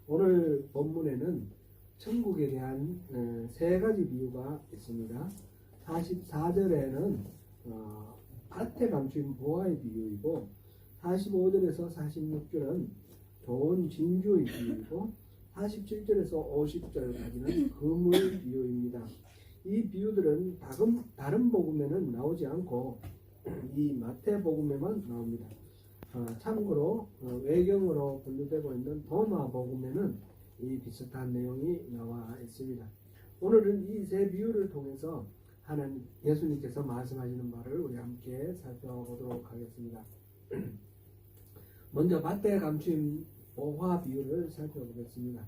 오늘 본문에는 천국에 대한 세 가지 비유가 있습니다. 44절에는 밭에 감춘 보화의 비유이고 45절에서 46절은 좋은 진주의 비유이고 47절에서 50절까지는 그물 비유입니다. 이 비유들은 다른 복음에는 나오지 않고 이 마태복음에만 나옵니다. 참고로 외경으로 분류되고 있는 도마복음에는 이 비슷한 내용이 나와 있습니다. 오늘은 이 세 비유를 통해서 하나님 예수님께서 말씀하시는 바를 우리 함께 살펴보도록 하겠습니다. 먼저 밭에 감춘 보화 비유를 살펴보겠습니다.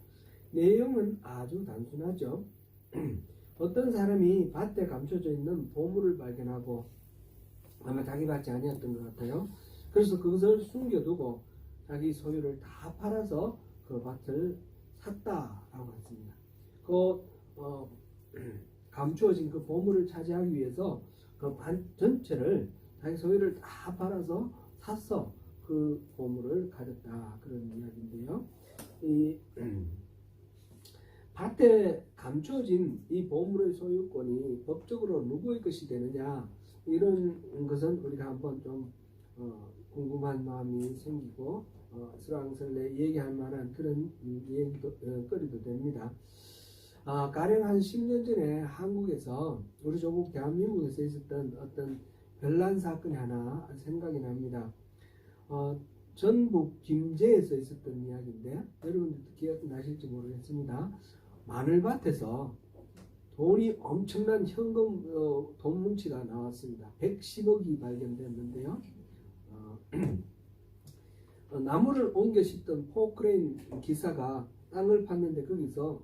내용은 아주 단순하죠. 어떤 사람이 밭에 감춰져 있는 보물을 발견하고 아마 자기 밭이 아니었던 것 같아요. 그래서 그것을 숨겨두고 자기 소유를 다 팔아서 그 밭을 샀다라고 했습니다. 감추어진 그 보물을 차지하기 위해서 그 밭 전체를 자기 소유를 다 팔아서 샀어. 그 보물을 가졌다. 그런 이야기인데요. 이 밭에 감추어진 이 보물의 소유권이 법적으로 누구의 것이 되느냐, 이런 것은 우리가 한번 좀 궁금한 마음이 생기고 설왕설래 얘기할 만한 그런 거리도 됩니다. 가령 한 10년 전에 한국에서 우리 조국 대한민국에서 있었던 어떤 별난 사건이 하나 생각이 납니다. 전북 김제에서 있었던 이야기인데 여러분들도 기억나실지 모르겠습니다. 마늘밭에서 돈이 엄청난 현금 돈 뭉치가 나왔습니다. 110억이 발견됐는데요. 나무를 옮겨 싣던 포크레인 기사가 땅을 팠는데 거기서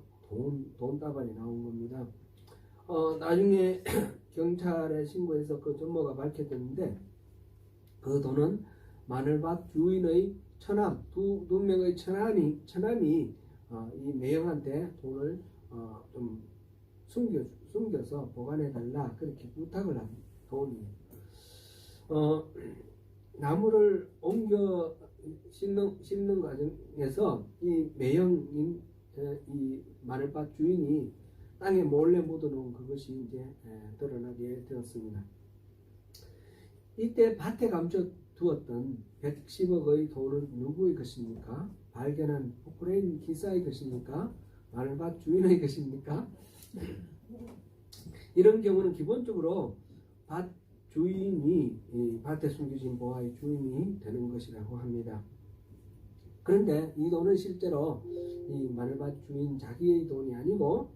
돈 다발이 나온 겁니다. 나중에 경찰에 신고해서 그 전모가 밝혀졌는데 그 돈은 마늘밭 주인의 처남, 두 명의 처남이 이 매형한테 돈을 좀 숨겨서 보관해달라 그렇게 부탁을 한 돈이에요. 나무를 옮겨 싣는 과정에서 이 매형인 이 마늘밭 주인이 땅에 몰래 묻어놓은 그것이 이제 드러나게 되었습니다. 이때 밭에 감춰두었던 110억의 돈은 누구의 것입니까? 발견한 포크레인 기사의 것입니까? 마늘밭 주인의 것입니까? 이런 경우는 기본적으로 밭 주인이 밭에 숨겨진 보화의 주인이 되는 것이라고 합니다. 그런데 이 돈은 실제로 이 마늘밭 주인 자기의 돈이 아니고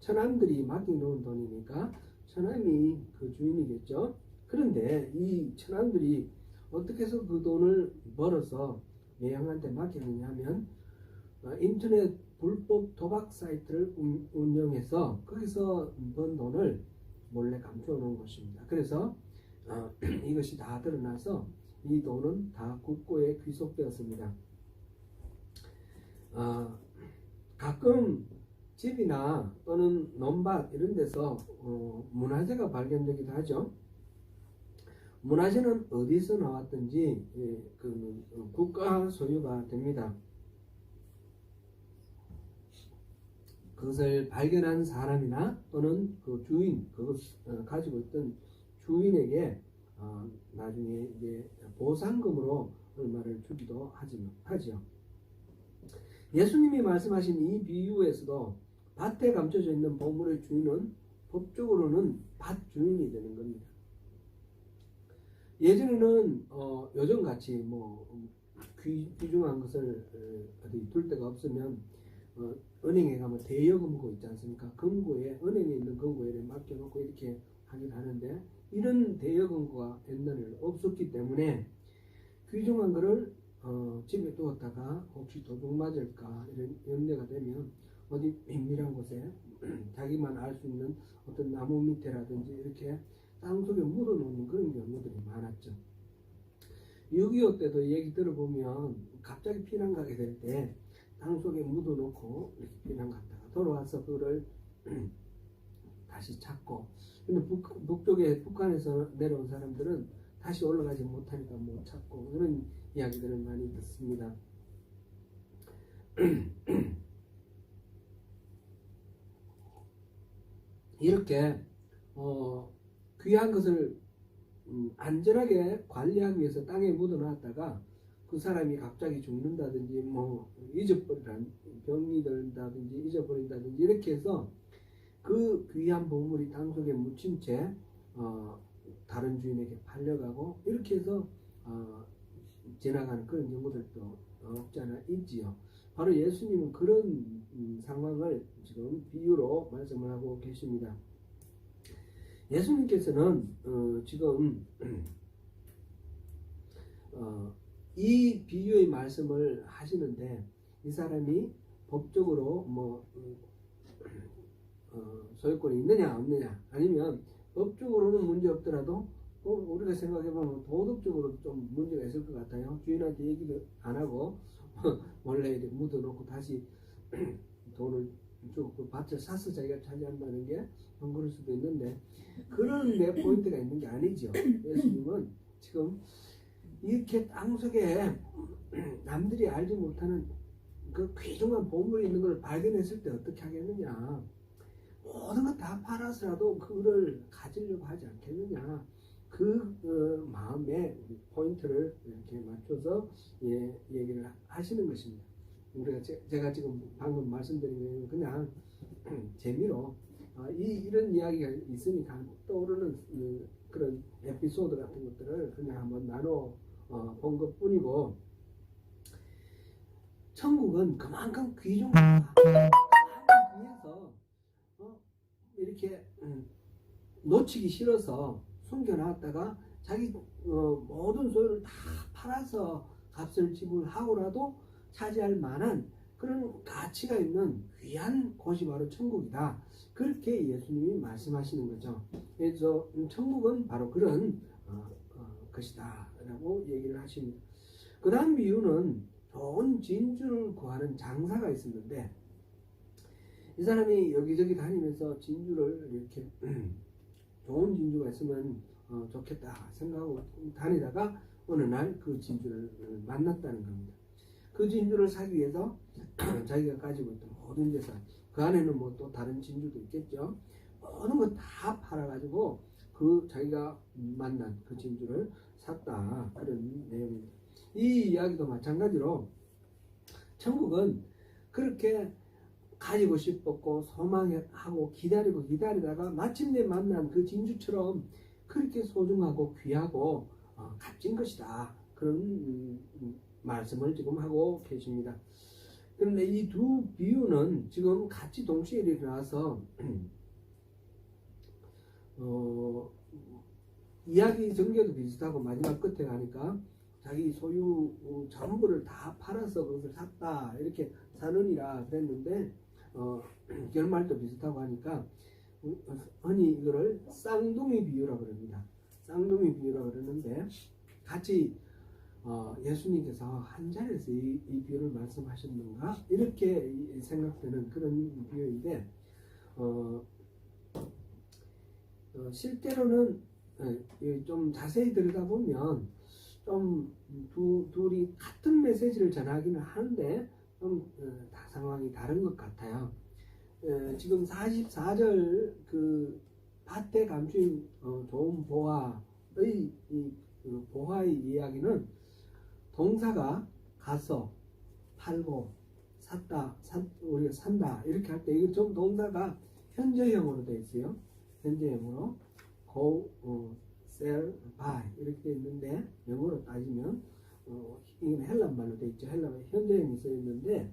처남들이 맡겨놓은 돈이니까 처남이 그 주인이겠죠. 그런데 이 처남들이 어떻게 해서 그 돈을 벌어서 매형한테 맡겼느냐 하면 인터넷 불법 도박 사이트를 운영해서 거기서 번 돈을 몰래 감춰 놓은 것입니다. 그래서 이것이 다 드러나서 이 돈은 다 국고에 귀속되었습니다. 가끔 집이나 또는 논밭 이런 데서 문화재가 발견되기도 하죠. 문화재는 어디서 나왔든지 국가 소유가 됩니다. 그것을 발견한 사람이나 또는 그 주인, 그것을 가지고 있던 주인에게 나중에 이제 보상금으로 얼마를 주기도 하죠. 예수님이 말씀하신 이 비유에서도 밭에 감춰져 있는 보물의 주인은 법적으로는 밭 주인이 되는 겁니다. 예전에는 요즘같이 귀중한 것을 어디 둘 데가 없으면 은행에 가면 대여금고 있지 않습니까? 금고에 은행에 있는 금고에 맡겨놓고 이렇게 하긴 하는데 이런 대여금고가 옛날에는 없었기 때문에 귀중한 거를 집에 두었다가 혹시 도둑 맞을까 이런 염려가 되면 어디 은밀한 곳에 자기만 알 수 있는 어떤 나무 밑에라든지 이렇게 땅속에 묻어놓는 그런 경우들이 많았죠. 6.25 때도 얘기 들어보면 갑자기 피난 가게 될 때 땅속에 묻어놓고 이렇게 피난 갔다가 돌아와서 그거를 다시 찾고, 근데 북쪽에 북한에서 내려온 사람들은 다시 올라가지 못하니까 못 찾고 그런 이야기들을 많이 듣습니다. 이렇게 귀한 것을 안전하게 관리하기 위해서 땅에 묻어놨다가 그 사람이 갑자기 죽는다든지 뭐 잊어버리란 병이 들다든지 잊어버린다든지 이렇게 해서 그 귀한 보물이 땅 속에 묻힌 채 다른 주인에게 팔려가고 이렇게 해서 지나가는 그런 경우들도 없지 않아 있지요. 바로 예수님은 그런 상황을 지금 비유로 말씀을 하고 계십니다. 예수님께서는 지금 이 비유의 말씀을 하시는데 이 사람이 법적으로 뭐 소유권이 있느냐 없느냐 아니면 법적으로는 문제 없더라도 우리가 생각해보면 도덕적으로 좀 문제가 있을 것 같아요. 주인한테 얘기를 안 하고 원래 이렇게 묻어놓고 다시 돈을 주고 그 밭을 사서 자기가 차지한다는 게 그럴 수도 있는데 그런 데 포인트가 있는 게 아니죠. 예수님은 지금 이렇게 땅속에 남들이 알지 못하는 그 귀중한 보물이 있는 걸 발견했을 때 어떻게 하겠느냐. 모든 것 다 팔아서라도 그거를 가지려고 하지 않겠느냐. 그 마음에 포인트를 이렇게 맞춰서 얘기를 하시는 것입니다. 우리가 제가 지금 방금 말씀드린 건 그냥 재미로 이런 이야기가 있으니까 떠오르는 그런 에피소드 같은 것들을 그냥 한번 나눠 본 것뿐이고 천국은 그만큼 귀중하다. 그만큼 위해서 이렇게 놓치기 싫어서 숨겨놨다가 자기 모든 소유를 다 팔아서 값을 지불하고라도 차지할 만한 그런 가치가 있는 귀한 곳이 바로 천국이다. 그렇게 예수님이 말씀하시는 거죠. 그래서 천국은 바로 그런 것이다 라고 얘기를 하십니다. 그 다음 비유는 좋은 진주를 구하는 장사가 있었는데 이 사람이 여기저기 다니면서 진주를 이렇게 좋은 진주가 있으면 좋겠다 생각하고 다니다가 어느 날 그 진주를 만났다는 겁니다. 그 진주를 사기 위해서 자기가 가지고 있던 모든 재산, 그 안에는 뭐 또 다른 진주도 있겠죠. 모든 거 다 팔아가지고 그 자기가 만난 그 진주를 샀다. 그런 내용입니다. 이 이야기도 마찬가지로 천국은 그렇게 가지고 싶었고 소망하고 기다리다가 마침내 만난 그 진주처럼 그렇게 소중하고 귀하고 값진 것이다. 그런 말씀을 지금 하고 계십니다. 그런데 이 두 비유는 지금 같이 동시에 일어나서 이야기 전개도 비슷하고 마지막 끝에 가니까 자기 소유 전부를 다 팔아서 그것을 샀다 이렇게 사느니라 그랬는데 결말도 비슷하고 하니까 흔히 이거를 쌍둥이 비유라고 그럽니다. 쌍둥이 비유라고 그러는데 같이 예수님께서 한 자리에서 이 비유를 말씀하셨는가 이렇게 생각되는 그런 비유인데 실제로는 좀 자세히 들여다보면 좀 둘이 같은 메시지를 전하기는 하는데 좀 상황이 다른 것 같아요. 지금 44절 그 밭에 감추인 좋은 보화의 보화의 이야기는 동사가 가서 팔고 우리가 산다 이렇게 할 때 이게 좀 동사가 현재형으로 되어 있어요. 현재형으로 go, sell, buy 이렇게 되어 있는데 영어로 따지면 이건 헬란말로 되어 있죠. 헬란말 현재형이 써 있는데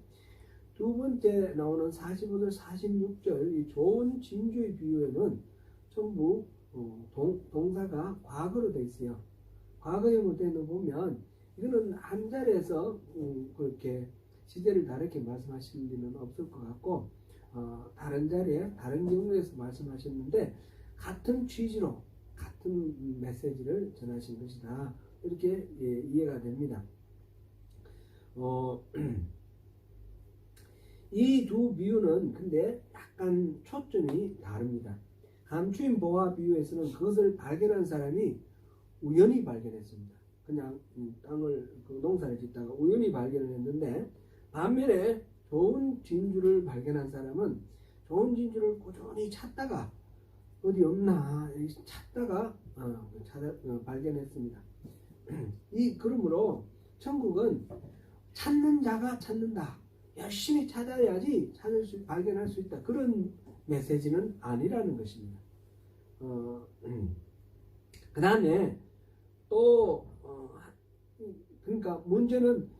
두 번째 나오는 45절, 46절 이 좋은 진주의 비유에는 전부 동사가 과거로 되어 있어요. 과거형으로 되어 있는 거 보면 이거는 한 자리에서 그렇게 시제를 다르게 말씀하실 리는 없을 것 같고 다른 자리에 다른 경우에서 말씀하셨는데 같은 취지로 같은 메시지를 전하신 것이다. 이렇게 이해가 됩니다. 이 두 비유는 근데 약간 초점이 다릅니다. 감추인 보화 비유에서는 그것을 발견한 사람이 우연히 발견했습니다. 그냥 땅을 농사를 짓다가 우연히 발견을 했는데 반면에 좋은 진주를 발견한 사람은 좋은 진주를 꾸준히 찾다가 어디 없나 찾다가 발견했습니다. 그러므로 천국은 찾는 자가 찾는다. 열심히 찾아야지 발견할 수 있다. 그런 메시지는 아니라는 것입니다. 그 다음에 또 그러니까 문제는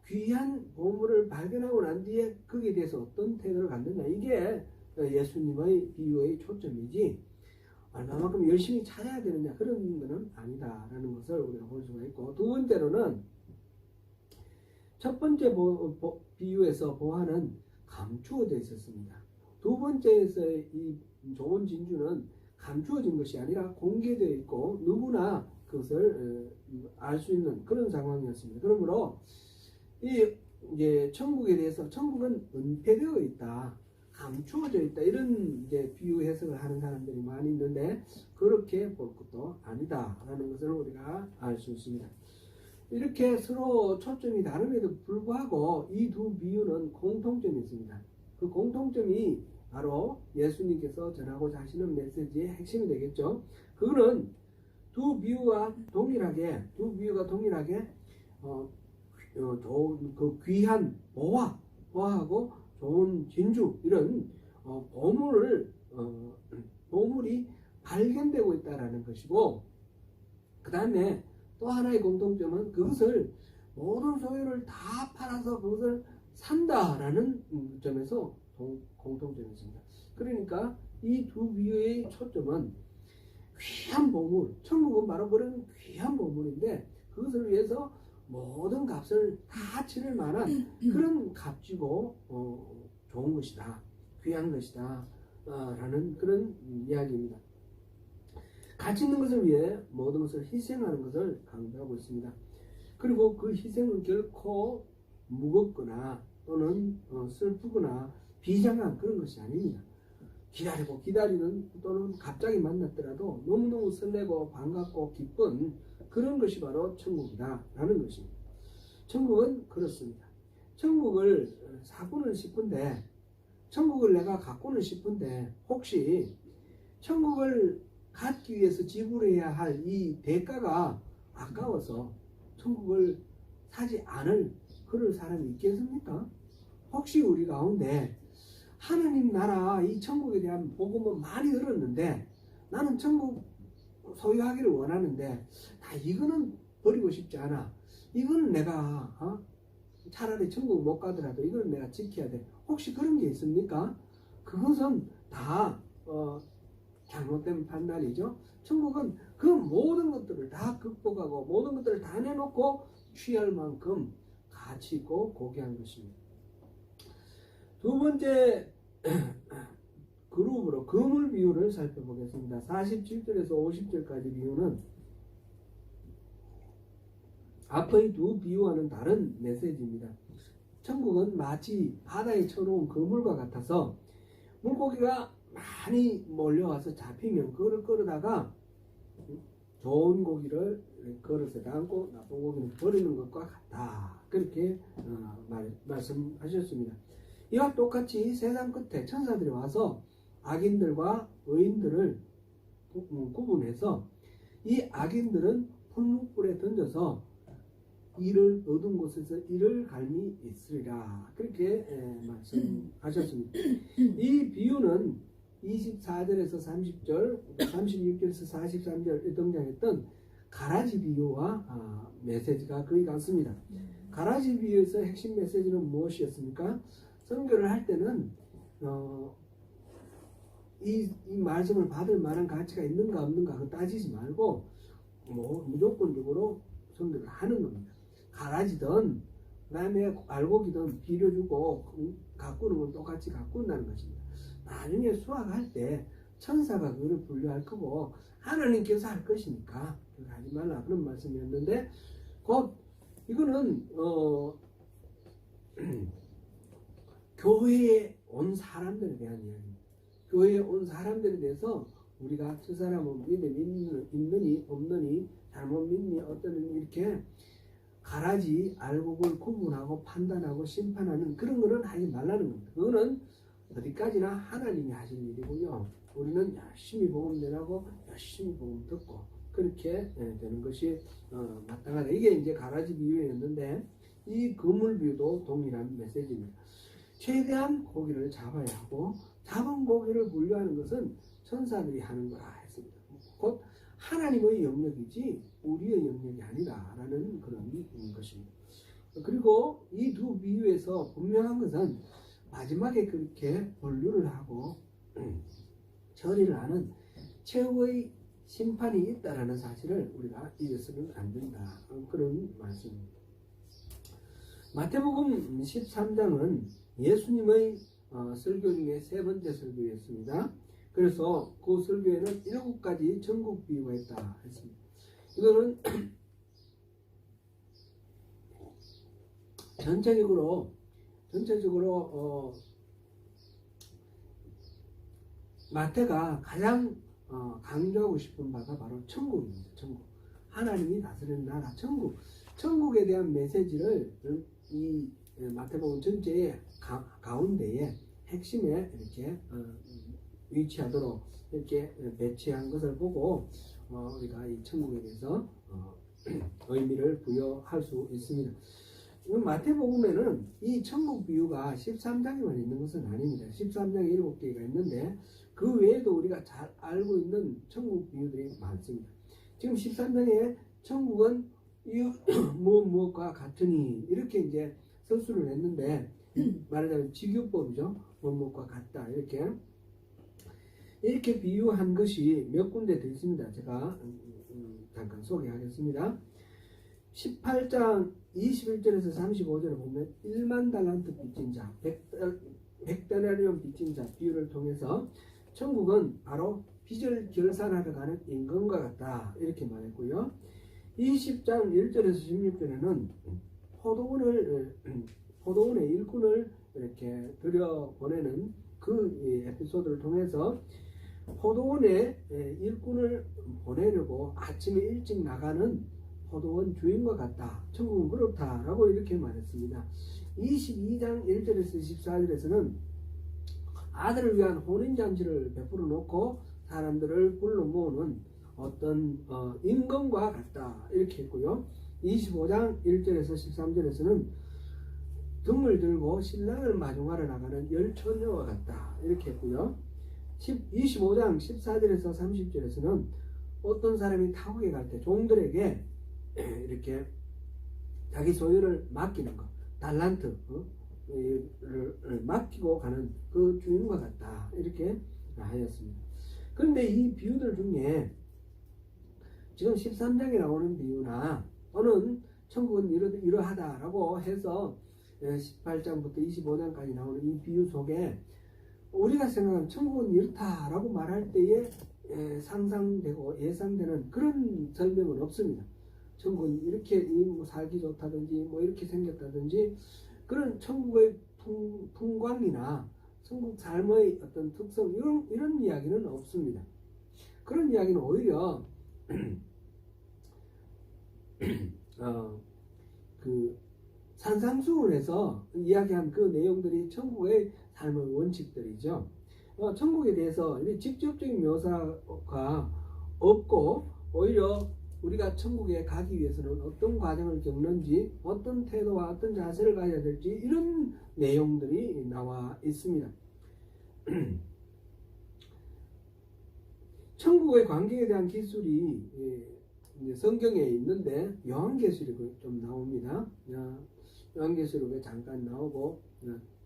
귀한 보물을 발견하고 난 뒤에 거기에 대해서 어떤 태도를 갖느냐. 이게 예수님의 비유의 초점이지 얼마만큼 열심히 찾아야 되느냐 그런 거는 아니다라는 것을 우리가 볼 수가 있고, 두 번째로는 첫 번째 비유에서 보화는 감추어져 있었습니다. 두 번째에서의 이 좋은 진주는 감추어진 것이 아니라 공개되어 있고 누구나 그것을 알 수 있는 그런 상황이었습니다. 그러므로 이제 천국에 대해서 천국은 은폐되어 있다, 감추어져 있다, 이런 이제 비유 해석을 하는 사람들이 많이 있는데 그렇게 볼 것도 아니다라는 것을 우리가 알 수 있습니다. 이렇게 서로 초점이 다름에도 불구하고 이 두 비유는 공통점이 있습니다. 그 공통점이 바로 예수님께서 전하고자 하시는 메시지의 핵심이 되겠죠. 그거는 두 비유가 동일하게 좋은 그 귀한 보화하고 좋은 진주 이런 보물이 발견되고 있다라는 것이고, 그 다음에 또 하나의 공통점은 그것을 모든 소유를 다 팔아서 그것을 산다라는 점에서 공통점이 있습니다. 그러니까 이 두 비유의 초점은 귀한 보물, 천국은 바로 그런 귀한 보물인데 그것을 위해서 모든 값을 다 치를 만한 그런 값지고 좋은 것이다, 귀한 것이다 라는 그런 이야기입니다. 가치 있는 것을 위해 모든 것을 희생하는 것을 강조하고 있습니다. 그리고 그 희생은 결코 무겁거나 또는 슬프거나 비장한 그런 것이 아닙니다. 기다리는 또는 갑자기 만났더라도 너무너무 설레고 반갑고 기쁜 그런 것이 바로 천국이다 라는 것입니다. 천국은 그렇습니다. 천국을 사고는 싶은데, 천국을 내가 갖고는 싶은데 혹시 천국을 갖기 위해서 지불해야 할 이 대가가 아까워서 천국을 사지 않을 그럴 사람이 있겠습니까? 혹시 우리 가운데 하나님 나라 이 천국에 대한 복음은 많이 들었는데 나는 천국 소유하기를 원하는데 이거는 버리고 싶지 않아, 이거는 내가 차라리 천국 못 가더라도 이거는 내가 지켜야 돼, 혹시 그런 게 있습니까? 그것은 다 잘못된 판단이죠. 천국은 그 모든 것들을 다 극복하고 모든 것들을 다 내놓고 취할 만큼 가치 있고 고귀한 것입니다. 두 번째 그룹으로 그물 비유를 살펴보겠습니다. 47절에서 50절까지 비유는 앞의 두 비유와는 다른 메시지입니다. 천국은 마치 바다에 쳐놓은 그물과 같아서 물고기가 많이 몰려와서 잡히면 그거를 끌어다가 좋은 고기를 그릇에 담고 나쁜 고기는 버리는 것과 같다, 그렇게 말씀하셨습니다. 이와 똑같이 세상 끝에 천사들이 와서 악인들과 의인들을 구분해서 이 악인들은 풀무불에 던져서 이를 얻은 곳에서 이를 갈미 있으리라, 그렇게 말씀하셨습니다. 이 비유는 24절에서 30절, 36절에서 43절에 등장했던 가라지 비유와 메시지가 거의 같습니다. 가라지 비유에서 핵심 메시지는 무엇이었습니까? 선교를 할 때는 이 말씀을 받을 만한 가치가 있는가 없는가 그거 따지지 말고 무조건적으로 선교를 하는 겁니다. 가라지든 그다음에 알곡이든 비료주고 가꾸는 건 똑같이 가꾼다는 것입니다. 나중에 수확할 때 천사가 그를 분류할 거고 하나님께서 할 것이니까 그걸 하지 말라, 그런 말씀이었는데, 곧 이거는 교회에 온 사람들에 대한 이야기입니다. 교회에 온 사람들에 대해서 우리가 저 사람은 믿음이 있느니 없느니 잘못 믿니 어떠니 이렇게 가라지 알곡을 구분하고 판단하고 심판하는 그런 거는 하지 말라는 겁니다. 그거는 어디까지나 하나님이 하실 일이고요. 우리는 열심히 복음 전하고 열심히 복음 듣고 그렇게 되는 것이 마땅하다. 이게 이제 가라지 비유였는데 이 그물 비유도 동일한 메시지입니다. 최대한 고기를 잡아야 하고 잡은 고기를 분류하는 것은 천사들이 하는 거라 했습니다. 곧 하나님의 영역이지 우리의 영역이 아니다라는 그런 것입니다. 그리고 이 두 비유에서 분명한 것은 마지막에 그렇게 분류를 하고 처리를 하는 최후의 심판이 있다라는 사실을 우리가 잊어서는 안 된다. 그런 말씀입니다. 마태복음 13장은 예수님의 설교 중에 세 번째 설교였습니다. 그래서 그 설교에는 7가지 천국 비유가 있다 했습니다. 이거는 전체적으로 마태가 가장 강조하고 싶은 바가 바로 천국입니다. 천국. 하나님이 다스리는 나라, 천국. 천국에 대한 메시지를 이 마태복음 전체의 가운데에 핵심에 이렇게 위치하도록 이렇게 배치한 것을 보고 우리가 이 천국에 대해서 의미를 부여할 수 있습니다. 마태복음에는 이 천국 비유가 13장에만 있는 것은 아닙니다. 13장에 7개가 있는데 그 외에도 우리가 잘 알고 있는 천국 비유들이 많습니다. 지금 13장에 천국은 무엇과 같으니 이렇게 이제 서술을 했는데 말하자면 직유법이죠. 무엇과 같다 이렇게 비유한 것이 몇 군데 더 있습니다. 제가 잠깐 소개하겠습니다. 18장 21절에서 35절을 보면 1만 달란트 빚진 자, 100데나리온 빚진 자 비유를 통해서 천국은 바로 빚을 결산하러 가는 임금과 같다 이렇게 말했고요. 20장 1절에서 16절에는 포도원의 일꾼을 이렇게 들여보내는 그 에피소드를 통해서 포도원에 일꾼을 보내려고 아침에 일찍 나가는 포도원 주인과 같다. 천국은 그렇다라고 이렇게 말했습니다. 22장 1절에서 14절에서는 아들을 위한 혼인잔치를 베풀어 놓고 사람들을 불러 모으는 어떤 임금과 같다 이렇게 했고요. 25장 1절에서 13절에서는 등을 들고 신랑을 마중하러 나가는 열처녀와 같다 이렇게 했고요. 25장 14절에서 30절에서는 어떤 사람이 타국에 갈 때 종들에게 이렇게 자기 소유를 맡기는 것, 달란트를 맡기고 가는 그 주인과 같다 이렇게 하였습니다. 그런데 이 비유들 중에 지금 13장에 나오는 비유나 또는 천국은 이러하다라고 해서 18장부터 25장까지 나오는 이 비유 속에 우리가 생각하는 천국은 이렇다라고 말할 때에 상상되고 예상되는 그런 설명은 없습니다. 천국은 이렇게 뭐 살기 좋다든지 뭐 이렇게 생겼다든지 그런 천국의 풍광이나 천국 삶의 어떤 특성 이런 이야기는 없습니다. 그런 이야기는 오히려 그 산상수훈에서 이야기한 그 내용들이 천국의 삶의 원칙들이죠. 천국에 대해서 직접적인 묘사가 없고 오히려 우리가 천국에 가기 위해서는 어떤 과정을 겪는지 어떤 태도와 어떤 자세를 가져야 될지 이런 내용들이 나와 있습니다. 천국의 관계에 대한 기술이 성경에 있는데 요한계시록에 좀 나옵니다. 요한계시록에 잠깐 나오고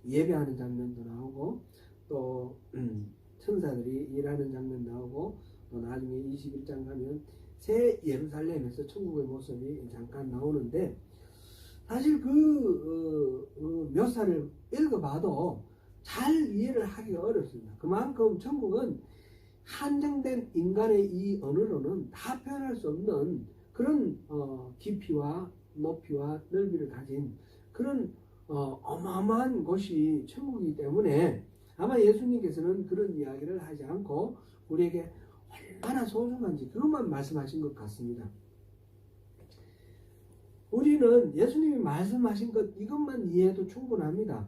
예배하는 장면도 나오고 또 천사들이 일하는 장면 나오고 또 나중에 21장 가면 새 예루살렘에서 천국의 모습이 잠깐 나오는데 사실 그 묘사를 읽어봐도 잘 이해를 하기가 어렵습니다. 그만큼 천국은 한정된 인간의 이 언어로는 다 표현할 수 없는 그런 깊이와 높이와 넓이를 가진 그런 어마어마한 곳이 천국이기 때문에 아마 예수님께서는 그런 이야기를 하지 않고 우리에게 얼마나 소중한지 그것만 말씀하신 것 같습니다. 우리는 예수님이 말씀하신 것 이것만 이해해도 충분합니다.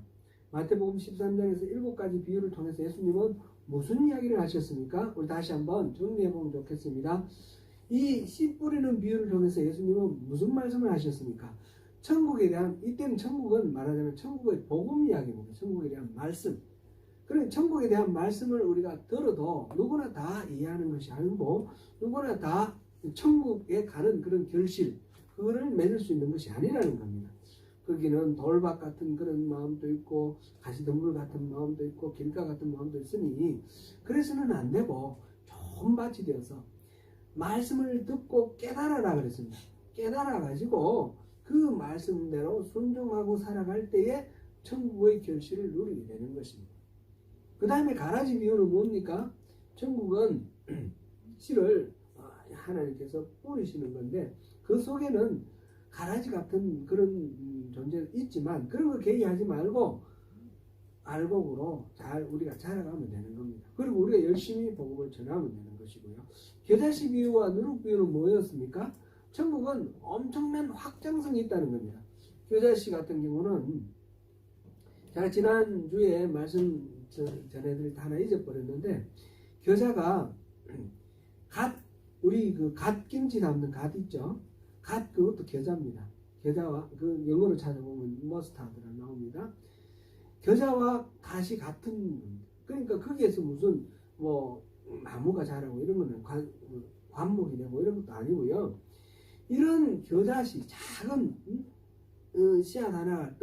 마태복음 13장에서 7가지 비유를 통해서 예수님은 무슨 이야기를 하셨습니까? 우리 다시 한번 정리해보면 좋겠습니다. 이 씨 뿌리는 비유를 통해서 예수님은 무슨 말씀을 하셨습니까? 천국에 대한, 이때는 천국은 말하자면 천국의 복음 이야기입니다. 천국에 대한 말씀. 그런 천국에 대한 말씀을 우리가 들어도 누구나 다 이해하는 것이 아니고 누구나 다 천국에 가는 그런 결실, 그거를 맺을 수 있는 것이 아니라는 겁니다. 거기는 돌밭 같은 그런 마음도 있고 가시덤불 같은 마음도 있고 길가 같은 마음도 있으니 그래서는 안 되고 좋은 밭이 되어서 말씀을 듣고 깨달아라 그랬습니다. 깨달아 가지고 그 말씀대로 순종하고 살아갈 때에 천국의 결실을 누리게 되는 것입니다. 그 다음에 가라지 비유는 뭡니까? 천국은 씨를 하나님께서 뿌리시는 건데 그 속에는 가라지 같은 그런 존재가 있지만 그런 거 개의하지 말고 알곡으로 잘 우리가 자라가면 되는 겁니다. 그리고 우리가 열심히 복음을 전하면 되는 것이고요. 겨자씨 비유와 누룩 비유는 뭐였습니까? 천국은 엄청난 확장성이 있다는 겁니다. 겨자씨 같은 경우는 제가 지난주에 말씀 전해드릴 때 하나 잊어버렸는데 겨자가 우리 그 갓김치 담는 갓 있죠? 갓 그것도 겨자입니다. 겨자와 그 영어로 찾아보면 머스타드라 나옵니다. 겨자와 갓이 같은, 그러니까 거기에서 무슨 뭐 나무가 자라고 이런 거는 관목이 되고 이런 것도 아니고요. 이런 겨자씨 작은 씨앗 하나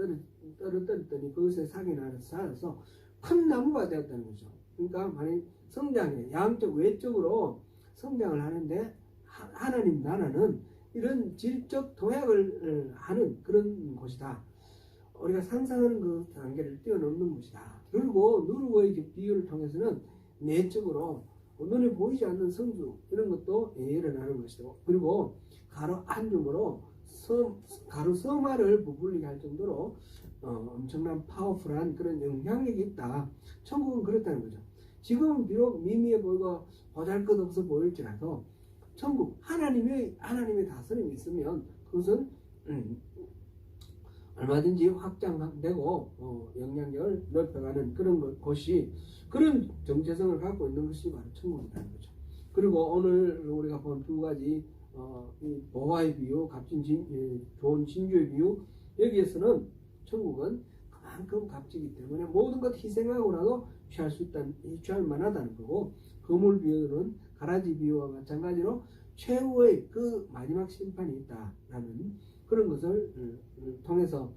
떨어뜨렸더니 그것에 싹이 나서 자라서 큰 나무가 되었다는 거죠. 그러니까 만약 성장해 양쪽 외적으로 성장을 하는데 하나님 나라는 이런 질적 도약을 하는 그런 곳이다. 우리가 상상하는 그 단계를 뛰어넘는 것이다. 그리고 누룩의 비유를 통해서는 내적으로 눈에 보이지 않는 성주 이런 것도 일어나는 것이고 그리고 가로 한 줌으로 가로 성화를 부풀리게 할 정도로 엄청난 파워풀한 그런 영향력이 있다. 천국은 그렇다는 거죠. 지금은 비록 미미해 보이고 보잘것없어 보일지라도 천국 하나님의 다스림이 있으면 그것은 얼마든지 확장되고 영향력을 넓혀가는 그런 곳이 그런 정체성을 갖고 있는 것이 바로 천국이라는 거죠. 그리고 오늘 우리가 본 두 가지 이 보화의 비유, 값진 좋은 진주의 비유, 여기에서는 천국은 그만큼 값지기 때문에 모든 것 희생하고라도 취할 만하다는 거고, 거물 비유는 가라지 비유와 마찬가지로 최후의 그 마지막 심판이 있다라는 그런 것을 통해서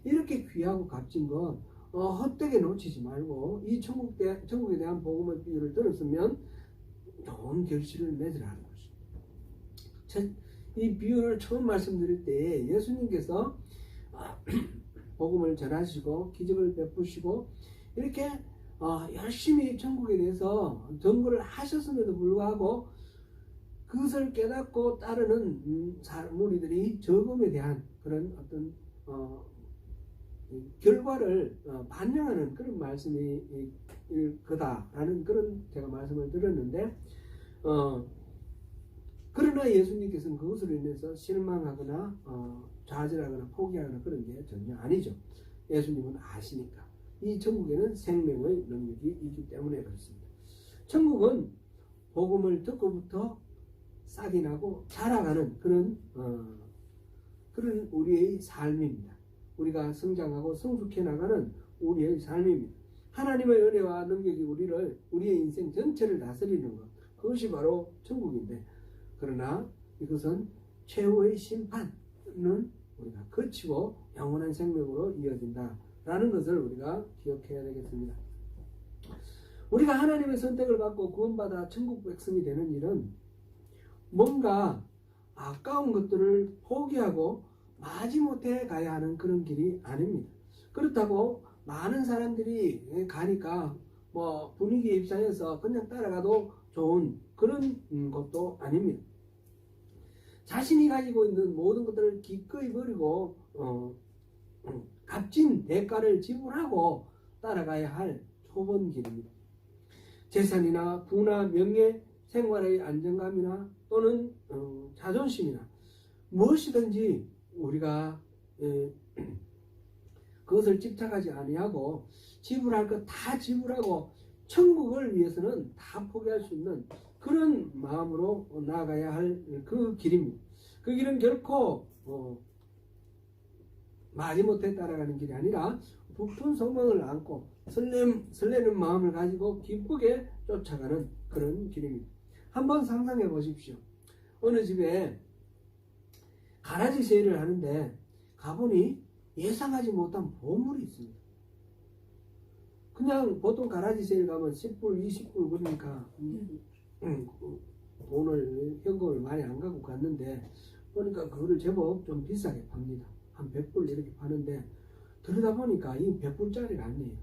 이렇게 귀하고 값진 것 헛되게 놓치지 말고 이 천국에 대한 복음의 비유를 들었으면 좋은 결실을 맺으라는 것입니다. 이 비유를 처음 말씀드릴 때 예수님께서 복음을 전하시고 기적을 베푸시고 이렇게 열심히 천국에 대해서 전거를 하셨음에도 불구하고 그것을 깨닫고 따르는 무리들이 적음에 대한 그런 어떤 결과를 반영하는 그런 말씀이 거다라는 그런 제가 말씀을 드렸는데 그러나 예수님께서는 그것으로 인해서 실망하거나 좌절하거나 포기하거나 그런 게 전혀 아니죠. 예수님은 아시니까 이 천국에는 생명의 능력이 있기 때문에 그렇습니다. 천국은 복음을 듣고부터 싹이 나고 자라가는 그런 우리의 삶입니다. 우리가 성장하고 성숙해 나가는 우리의 삶입니다. 하나님의 은혜와 능력이 우리의 인생 전체를 다스리는 것, 그것이 바로 천국인데, 그러나 이것은 최후의 심판은 우리가 거치고 영원한 생명으로 이어진다라는 것을 우리가 기억해야 되겠습니다. 우리가 하나님의 선택을 받고 구원받아 천국 백성이 되는 일은 뭔가 아까운 것들을 포기하고 마지못해 가야 하는 그런 길이 아닙니다. 그렇다고 많은 사람들이 가니까 뭐 분위기에 입상해서 그냥 따라가도 좋은 그런 것도 아닙니다. 자신이 가지고 있는 모든 것들을 기꺼이 버리고 값진 대가를 지불하고 따라가야 할 좁은 길입니다. 재산이나 부나 명예, 생활의 안정감이나 또는 자존심이나 무엇이든지 우리가 그것을 집착하지 아니하고 지불할 것 다 지불하고 천국을 위해서는 다 포기할 수 있는 그런 마음으로 나아가야 할 그 길입니다. 그 길은 결코 마지못해 따라가는 길이 아니라 부푼 소망을 안고 설레는 마음을 가지고 기쁘게 쫓아가는 그런 길입니다. 한번 상상해 보십시오. 어느 집에 가라지 세일을 하는데 가보니 예상하지 못한 보물이 있습니다. 그냥 보통 가라지 세일 가면 10불, 20불 그러니까 돈을 현금을 많이 안 갖고 갔는데 보니까 그거를 제법 좀 비싸게 팝니다. 한 100불 이렇게 파는데 들여다 보니까 이 100불짜리가 아니에요.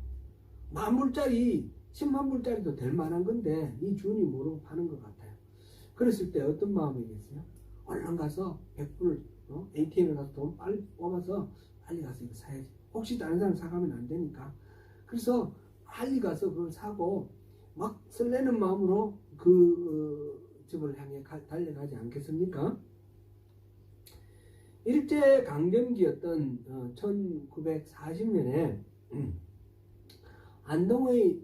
만불짜리, 10만불짜리도 될 만한 건데 이 주인이 모르고 파는 것 같아요. 그랬을 때 어떤 마음이겠어요? 얼른 가서 100불 ATM에 가서 돈 빨리 뽑아서 빨리 가서 이거 사야지. 혹시 다른 사람 사가면 안 되니까. 그래서 빨리 가서 그걸 사고 막 설레는 마음으로 그 집을 향해 달려가지 않겠습니까? 일제 강점기였던 1940년에 안동의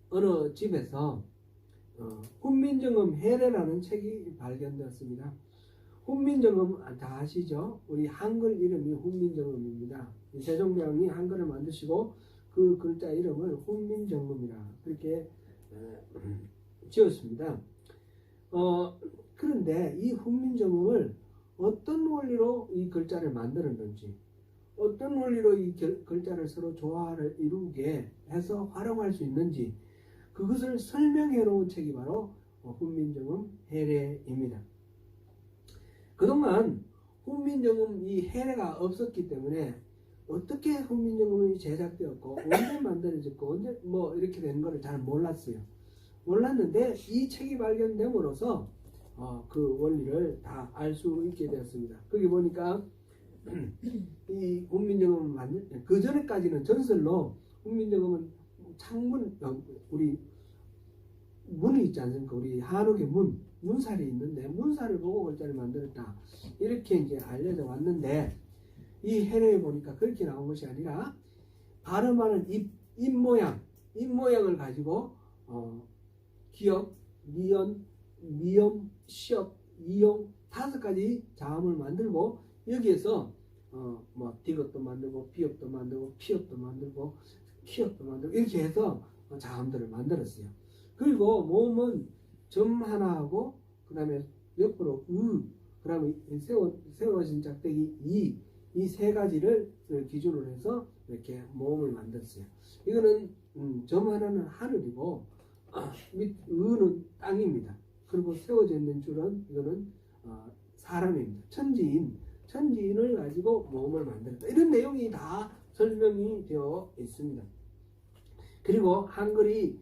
어느 집에서 훈민정음 해례라는 책이 발견되었습니다. 훈민정음 다 아시죠? 우리 한글 이름이 훈민정음입니다. 세종대왕이 한글을 만드시고 그 글자 이름을 훈민정음이라 그렇게 지었습니다. 그런데 이 훈민정음을 어떤 원리로 이 글자를 만들었는지, 어떤 원리로 이 글자를 서로 조화를 이루게 해서 활용할 수 있는지 그것을 설명해 놓은 책이 바로 훈민정음 해례입니다. 그동안 훈민정음 이 해례가 없었기 때문에 어떻게 훈민정음이 제작되었고 언제 만들어졌고 언제 뭐 이렇게 된 거를 잘 몰랐어요. 몰랐는데 이 책이 발견됨으로써 그 원리를 다 알 수 있게 되었습니다. 거기 보니까 이 훈민정음을 만들 그 전에까지는 전설로 훈민정음은 창문 우리 문이 있지 않습니까? 우리 한옥의 문살이 있는데 문살을 보고 글자를 만들었다 이렇게 이제 알려져 왔는데 이 해례에 보니까 그렇게 나온 것이 아니라 발음하는 입 모양을 가지고 기역, 미연, 미음, 시업, 이용 5가지 자음을 만들고 여기에서 뭐 디귿도 만들고 비읍도 만들고 피읍도 만들고 키읍도 만들고 이렇게 해서 자음들을 만들었어요. 그리고 모음은 점 하나 하고 그 다음에 옆으로 그 다음에 세워진 짝대기 이 세 가지를 기준으로 해서 이렇게 모음을 만들었어요. 이거는 점 하나는 하늘이고 밑 의는 땅입니다. 그리고 세워져 있는 줄은 이거는 사람입니다. 천지인을 가지고 모음을 만들었다. 이런 내용이 다 설명이 되어 있습니다. 그리고 한글이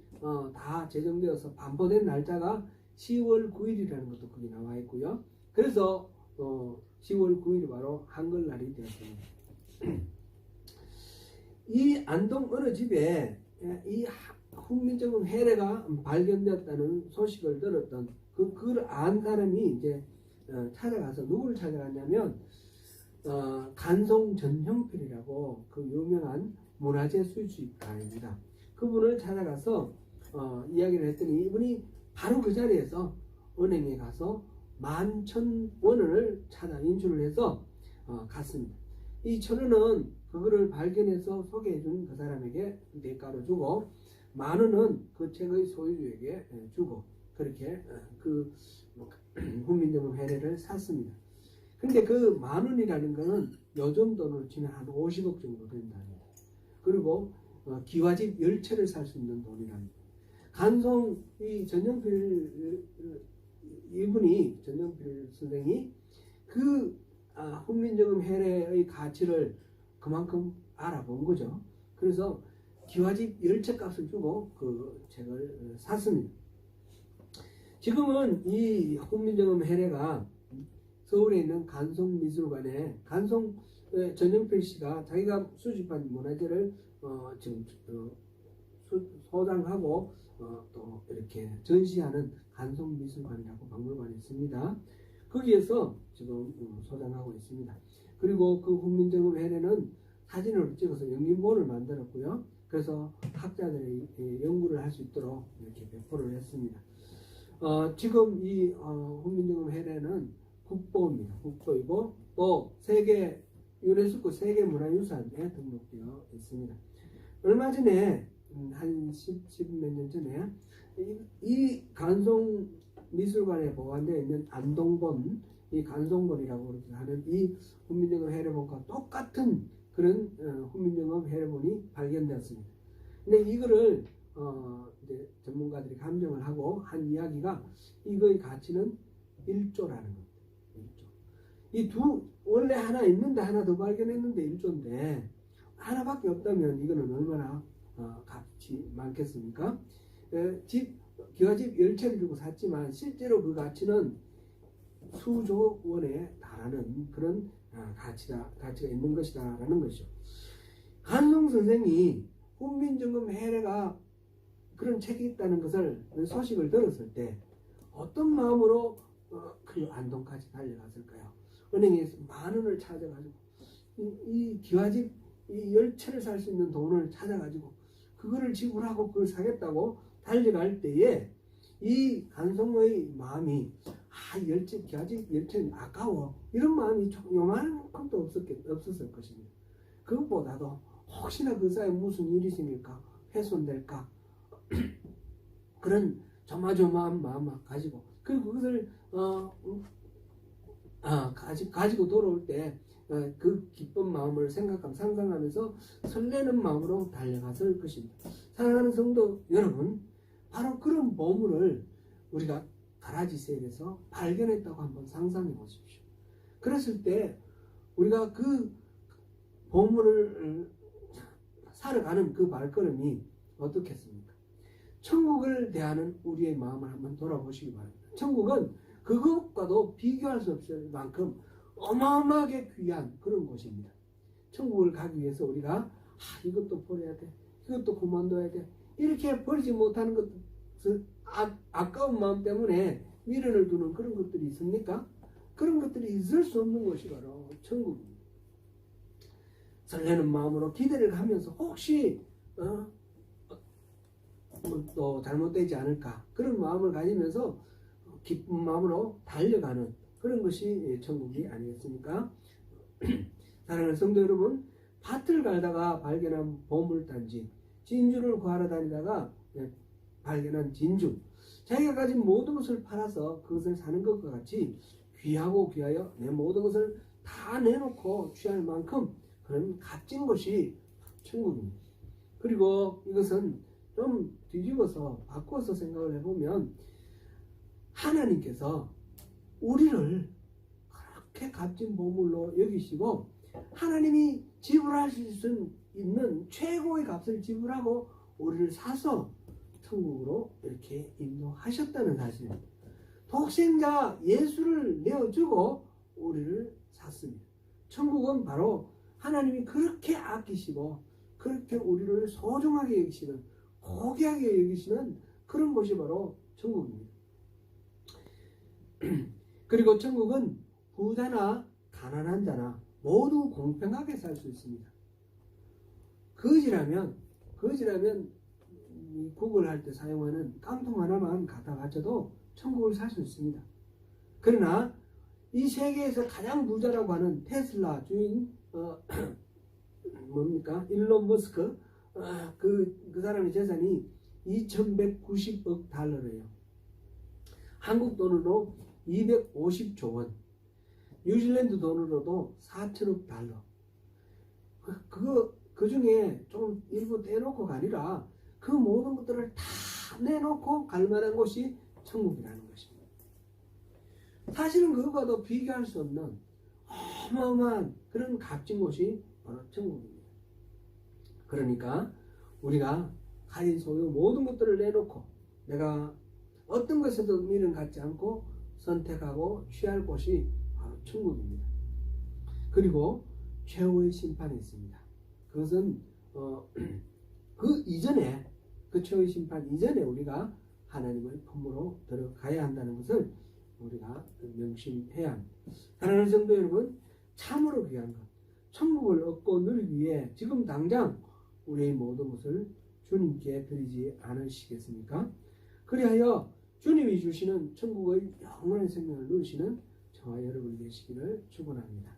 다 제정되어서 반포된 날짜가 10월 9일이라는 것도 거기 나와 있고요. 그래서 10월 9일이 바로 한글날이 되었습니다. 이 안동 어느 집에 이 훈민정음 해례가 발견되었다는 소식을 들었던 그걸 안 사람이 이제 찾아가서 누구를 찾아갔냐면 간송 전형필이라고 그 유명한 문화재 수집가입니다. 그분을 찾아가서 이야기를 했더니 이분이 바로 그 자리에서 은행에 가서 11,000원을 찾아 인출을 해서 갔습니다. 이 1,000원은 그거를 발견해서 소개해준 그 사람에게 대가로 주고 10,000원은 그 책의 소유주에게 주고 그렇게 그 훈민정음 해례를 샀습니다. 근데 그 10,000원이라는 거는 요즘 돈으로 치면 한 50억 정도 된답니다. 그리고 기와집 10채를 살 수 있는 돈이랍니다. 간송 이 전형필 이분이 전형필 선생이 그 훈민정음 해례의 가치를 그만큼 알아본 거죠. 그래서 기와집 10채 값을 주고 그 책을 샀습니다. 지금은 이 훈민정음 해례가 서울에 있는 간송미술관에 간송 전형필 씨가 자기가 수집한 문화재를 지금 소장하고 또 이렇게 전시하는 간송미술관이라고 박물관이 있습니다. 거기에서 지금 소장하고 있습니다. 그리고 그 훈민정음 해례는 사진으로 찍어서 영인본을 만들었고요. 그래서 학자들이 연구를 할 수 있도록 이렇게 배포를 했습니다. 지금 이 훈민정음 해례는 국보입니다. 국보이고 또 세계 유네스코 세계문화유산에 등록되어 있습니다. 얼마 전에 한 10 몇 년 전에 이 간송미술관에 보관되어 있는 안동본, 이 간송본이라고 하는 이 훈민정음 해례본과 똑같은 그런 훈민정음 해례본이 발견되었습니다. 근데 이거를 이제 전문가들이 감정을 하고 한 이야기가 이거의 가치는 1조라는 겁니다. 1조. 이 원래 하나 있는데 하나 더 발견했는데 1조인데 하나밖에 없다면 이거는 얼마나 값이 많겠습니까? 기와집 10채를 주고 샀지만 실제로 그 가치는 수조 원에 달하는 그런 가치가 있는 것이다라는 것이죠. 한송 선생이 훈민정음 해례가 그런 책이 있다는 것을 소식을 들었을 때 어떤 마음으로 그 안동까지 달려갔을까요? 은행에서 10,000원을 찾아가지고 이 기와집 이 10채를 살 수 있는 돈을 찾아가지고 그거를 지불하고 그걸 사겠다고 달려갈 때에 이 간송의 마음이 기와집 10채는 아까워 이런 마음이 요만큼도 없었을 것입니다. 그것보다도 혹시나 그 사이에 무슨 일이 생길까 훼손될까 그런 조마조마한 마음을 가지고 그리고 그것을 가지고 돌아올 때 그 기쁜 마음을 상상하면서 설레는 마음으로 달려갔을 것입니다. 사랑하는 성도 여러분, 바로 그런 보물을 우리가 가라지 세일에서 발견했다고 한번 상상해 보십시오. 그랬을 때 우리가 그 보물을 사러 가는 그 발걸음이 어떻겠습니까? 천국을 대하는 우리의 마음을 한번 돌아보시기 바랍니다. 천국은 그것과도 비교할 수 없을 만큼 어마어마하게 귀한 그런 곳입니다. 천국을 가기 위해서 우리가 이것도 버려야 돼, 이것도 그만둬야 돼 이렇게 버리지 못하는 것들 아까운 마음 때문에 미련을 두는 그런 것들이 있습니까? 그런 것들이 있을 수 없는 것이 바로 천국입니다. 설레는 마음으로 기대를 하면서 혹시 또 잘못되지 않을까 그런 마음을 가지면서 기쁜 마음으로 달려가는 그런 것이 천국이 아니겠습니까? 사랑하는 성도 여러분, 밭을 갈다가 발견한 보물단지, 진주를 구하러 다니다가 발견한 진주, 자기가 가진 모든 것을 팔아서 그것을 사는 것과 같이 귀하고 귀하여 내 모든 것을 다 내놓고 취할 만큼 그런 값진 것이 천국입니다. 그리고 이것은 좀 뒤집어서 바꿔서 생각을 해보면 하나님께서 우리를 그렇게 값진 보물로 여기시고 하나님이 지불할 수 있는 최고의 값을 지불하고 우리를 사서 천국으로 이렇게 인도하셨다는 사실입니다. 독생자 예수를 내어주고 우리를 샀습니다. 천국은 바로 하나님이 그렇게 아끼시고 그렇게 우리를 소중하게 여기시는 고귀하게 여기시는 그런 곳이 바로 천국입니다. 그리고 천국은 부자나 가난한 자나 모두 공평하게 살 수 있습니다. 거지라면 구걸할 때 사용하는 깡통 하나만 갖다 바쳐도 천국을 살 수 있습니다. 그러나 이 세계에서 가장 부자라고 하는 테슬라 주인 일론 머스크 그 사람의 재산이 2190억 달러래요. 한국 돈으로 250조 원, 뉴질랜드 돈으로도 4천억 달러. 그 중에 좀 일부 떼놓고가 아니라 그 모든 것들을 다 내놓고 갈 만한 곳이 천국이라는 것입니다. 사실은 그것과도 비교할 수 없는 어마어마한 그런 값진 곳이 바로 천국입니다. 그러니까 우리가 가진 소유 모든 것들을 내놓고 내가 어떤 것에도 미련 갖지 않고 선택하고 취할 곳이 바로 천국입니다. 그리고 최후의 심판이 있습니다. 그것은 그 최후의 심판 이전에 우리가 하나님의 품으로 들어가야 한다는 것을 우리가 명심해야 합니다. 사랑하는 성도 여러분, 참으로 귀한 것, 천국을 얻고 누리기 위해 지금 당장 우리의 모든 것을 주님께 드리지 않으시겠습니까? 그리하여 주님이 주시는 천국의 영원한 생명을 누리시는 저와 여러분이 되시기를 축원합니다.